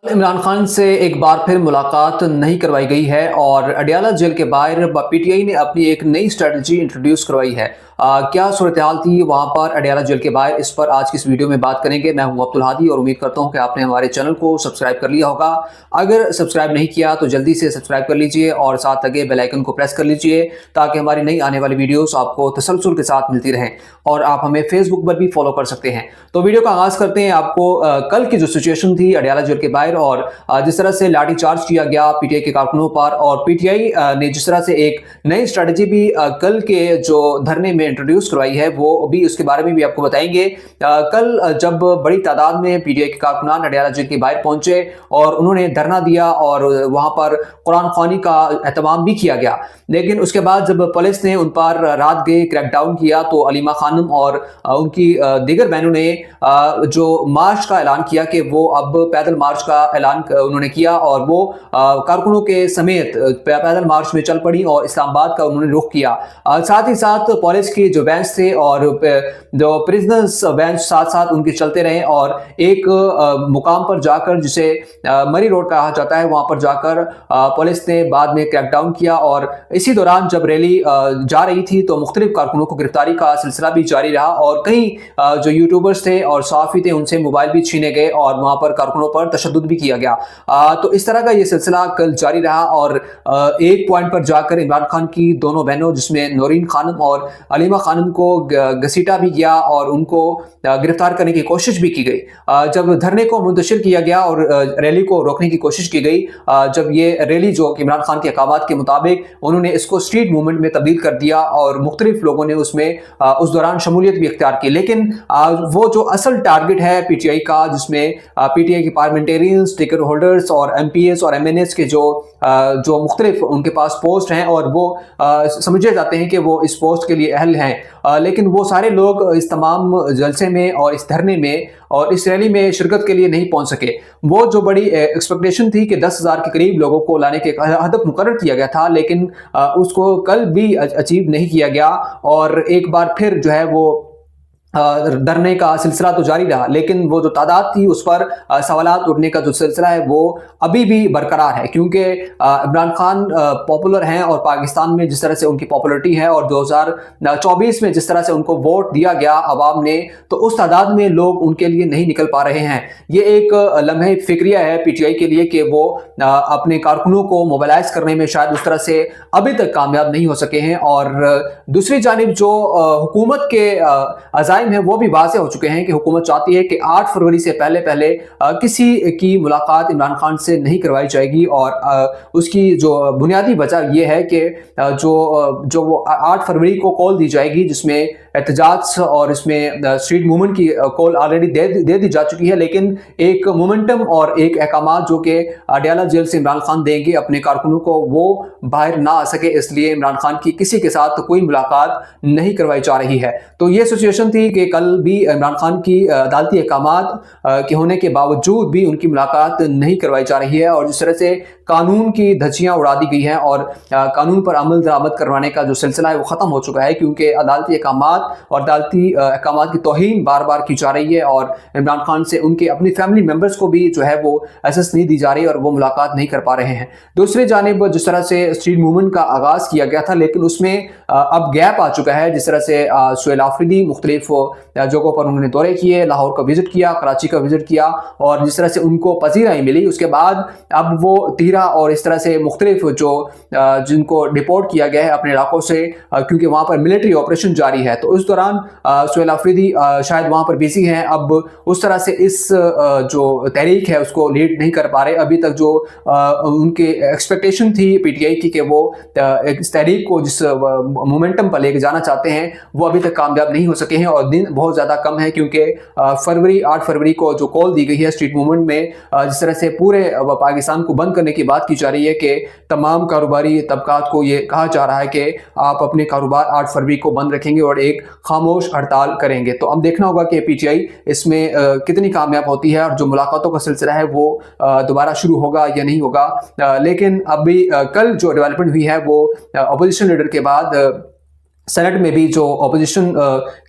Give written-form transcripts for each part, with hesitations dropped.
इमरान खान से एक बार फिर मुलाकात नहीं करवाई गई है और अडियाला जेल के बाहर पीटीआई ने अपनी एक नई स्ट्रेटजी इंट्रोड्यूस करवाई है। क्या सूरत हाल थी वहां पर अडियाला जेल के बाहर, इस पर आज की इस वीडियो में बात करेंगे। मैं हूं अब्दुल हादी और उम्मीद करता हूं कि आपने हमारे चैनल को सब्सक्राइब कर लिया होगा। अगर सब्सक्राइब नहीं किया तो जल्दी से सब्सक्राइब कर लीजिए और साथ लगे बेल आइकन को प्रेस कर लीजिए ताकि हमारी नई आने वाली वीडियोस आपको तसलसल के साथ मिलती रहें। और आप हमें फेसबुक पर भी फॉलो कर सकते हैं। तो वीडियो का आगाज करते हैं। आपको कल की जो सिचुएशन थी अडियाला जेल के बाहर और जिस तरह से लाठीचार्ज किया गया पीटीआई के कारकुनों पर, और पीटीआई ने जिस तरह से एक नई स्ट्रेटजी भी कल के जो धरने में इंट्रोड्यूस करवाई है वो भी, उसके बारे में भी आपको बताएंगे। कल जब बड़ी तादाद में पीटीआई के कारकुनान अडियाला जेल के बाहर पहुंचे और उन्होंने धरना दिया और वहां पर कुरान ख्वानी का एहतमाम भी किया गया, लेकिन उसके बाद जब पुलिस ने उन पर रात गए क्रैकडाउन किया तो अलीमा खानम और उनकी दीगर बहनों ने जो मार्च का ऐलान किया कि वो अब पैदल मार्च का ऐलान उन्होंने किया और वो कारकुनों के समेत पैदल मार्च में चल पड़ी और इस्लामाबाद का उन्होंने रुख किया। साथ ही साथ पुलिस की जो बैंच थे और जो प्रिजनर्स बैंच साथ साथ उनके चलते रहे और एक मुकाम पर जाकर, जिसे मरी रोड कहा जाता है, वहां पर जाकर पुलिस ने बाद में क्रैकडाउन किया। और इसी दौरान जब रैली जा रही थी तो मुख्तलिफ कारकुनों को गिरफ्तारी का सिलसिला भी जारी रहा और कई जो यूट्यूबर्स थे और सहाफ़ी थे उनसे मोबाइल भी छीने गए और वहां पर कारकुनों पर तशद्दुद भी किया गया। तो इस तरह का ये सिलसिला कल जारी रहा और एक पॉइंट पर जाकर इमरान खान की दोनों बहनों, जिसमें नौरीन खानम और अलीमा खानम को घसीटा भी गया और उनको गिरफ्तार करने की कोशिश भी की गई। जब धरने को मुंतशिर किया गया और रैली को रोकने की कोशिश की गई, जब ये रैली जो कि इमरान खान के अहकामात के मुताबिक उन्होंने इसको स्ट्रीट मूवमेंट में तब्दील कर दिया और मुख्तलिफ लोगों ने उसमें उस दौरान शमूलियत भी इख्तियार की। लेकिन वो जो असल टारगेट है पीटीआई का, जिसमें पीटीआई के पार्लियामेंटेरियंस, टिकट होल्डर्स और एमपीएस और एमएनएस के जो मुख्तलिफ उनके पास पोस्ट हैं और वो समझे जाते हैं कि वो इस पोस्ट के लिए अहल हैं, लेकिन वो सारे लोग इस तमाम जलसे में और इस धरने में और इस रैली में शिरकत के लिए नहीं पहुंच सके। वो जो बड़ी एक्सपेक्टेशन थी कि 10,000 के करीब लोगों को लाने के हदफ मुकर्रर किया गया था, लेकिन उसको कल भी अचीव नहीं किया गया और एक बार फिर जो है वो धरने का सिलसिला तो जारी रहा, लेकिन वो जो तादाद थी उस पर सवालात उठने का जो सिलसिला है वो अभी भी बरकरार है, क्योंकि इमरान खान पॉपुलर हैं और पाकिस्तान में जिस तरह से उनकी पॉपुलरिटी है और 2024 में जिस तरह से उनको वोट दिया गया आवाम ने, तो उस तादाद में लोग उनके लिए नहीं निकल पा रहे हैं। ये एक लम्हे फिक्रिया है पीटीआई के लिए कि वो अपने कारकुनों को मोबिलाइज करने में शायद उस तरह से अभी तक कामयाब नहीं हो सके हैं। और दूसरी जानिब जो हुकूमत के अज़ाइम है वो भी वाज़ेह हो चुके हैं कि हुकूमत चाहती है कि 8 फरवरी से पहले किसी की मुलाकात इमरान खान से नहीं करवाई जाएगी। और उसकी जो बुनियादी वजह यह है कि जो वो 8 फरवरी को कॉल दी जाएगी, जिसमें एहतजाज और इसमें स्ट्रीट मूवमेंट की कॉल ऑलरेडी दे दी जा चुकी है, लेकिन एक मोमेंटम और एक अहकामात जो कि अडियाला जेल से इमरान खान देंगे अपने कारकुनों को, वो बाहर ना आ सके, इसलिए इमरान खान की किसी के साथ कोई मुलाकात नहीं करवाई जा रही है। तो ये सिचुएशन थी कि कल भी इमरान खान की अदालती अहकामात के होने के बावजूद भी उनकी मुलाकात नहीं करवाई जा रही है और जिस तरह से कानून की धज्जियां उड़ा दी गई हैं और कानून पर अमल दरामद करवाने का जो सिलसिला है वो ख़त्म हो चुका है, क्योंकि अदालती अहकामात और अदालती अहकामात की तौहीन बार बार की जा रही है और इमरान खान से उनके अपनी फैमिली मेम्बर्स को भी जो है वो एसेस नहीं दी जा रही और वो मुलाकात नहीं कर पा रहे हैं। दूसरी जानिब जिस तरह से स्ट्रीट मूवमेंट का आगाज़ किया गया था, लेकिन उसमें अब गैप आ चुका है। जिस तरह से सुहेल आफरीदी मुख्तलिफ जगहों पर उन्होंने दौरे किए, लाहौर का विजिट किया, कराची का विजिट किया और जिस तरह से उनको पजीराई मिली, उसके बाद अब वो तीरा और इस तरह से मुख्तलिफ जो जिनको डिपोर्ट किया गया है अपने इलाकों से, क्योंकि वहाँ पर मिलिट्री ऑपरेशन जारी है, तो उस दौरान सुहेल आफरीदी शायद वहाँ पर बिजी हैं। अब उस तरह से इस जो तहरीक है उसको लीड नहीं कर पा रहे। अभी तक जो उनकी एक्सपेक्टेशन थी पीटीआई की कि वो इस तहरीक को जिस मोमेंटम पर लेके जाना चाहते हैं वो अभी तक कामयाब नहीं हो सके हैं और दिन बहुत ज़्यादा कम है, क्योंकि 8 फरवरी को जो कॉल दी गई है स्ट्रीट मूवमेंट में, जिस तरह से पूरे पाकिस्तान को बंद करने की बात की जा रही है कि तमाम कारोबारी तबकात को ये कहा जा रहा है कि आप अपने कारोबार 8 फरवरी को बंद रखेंगे और एक खामोश हड़ताल करेंगे। तो अब देखना होगा कि पीटीआई इसमें कितनी कामयाब होती है और जो मुलाकातों का सिलसिला है वो दोबारा शुरू होगा या नहीं होगा। लेकिन अभी कल जो डेवलपमेंट हुई है वो अपोजिशन लीडर के बाद सेनेट में भी जो अपोजिशन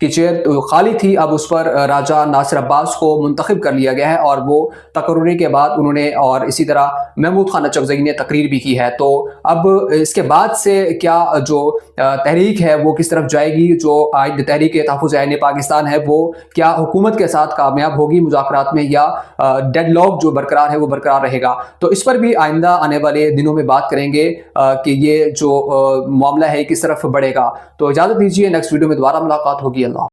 की चेयर खाली थी, अब उस पर राजा नासिर अब्बास को मुंतखब कर लिया गया है और वो तकर्री के बाद उन्होंने और इसी तरह महमूद खान अचकज़ई ने तकरीर भी की है। तो अब इसके बाद से क्या जो तहरीक है वो किस तरफ जाएगी, जो तहरीक तहफ़्फ़ुज़ आईन पाकिस्तान है वो क्या हुकूमत के साथ कामयाब होगी मुज़ाकरात में, या डेडलॉक जो बरकरार है वो बरकरार रहेगा। तो इस पर भी आइंदा आने वाले दिनों में बात करेंगे कि ये जो मामला है किस तरफ बढ़ेगा। तो इजाज़त दीजिए, नेक्स्ट वीडियो में दोबारा मुलाकात होगी। अल्लाह।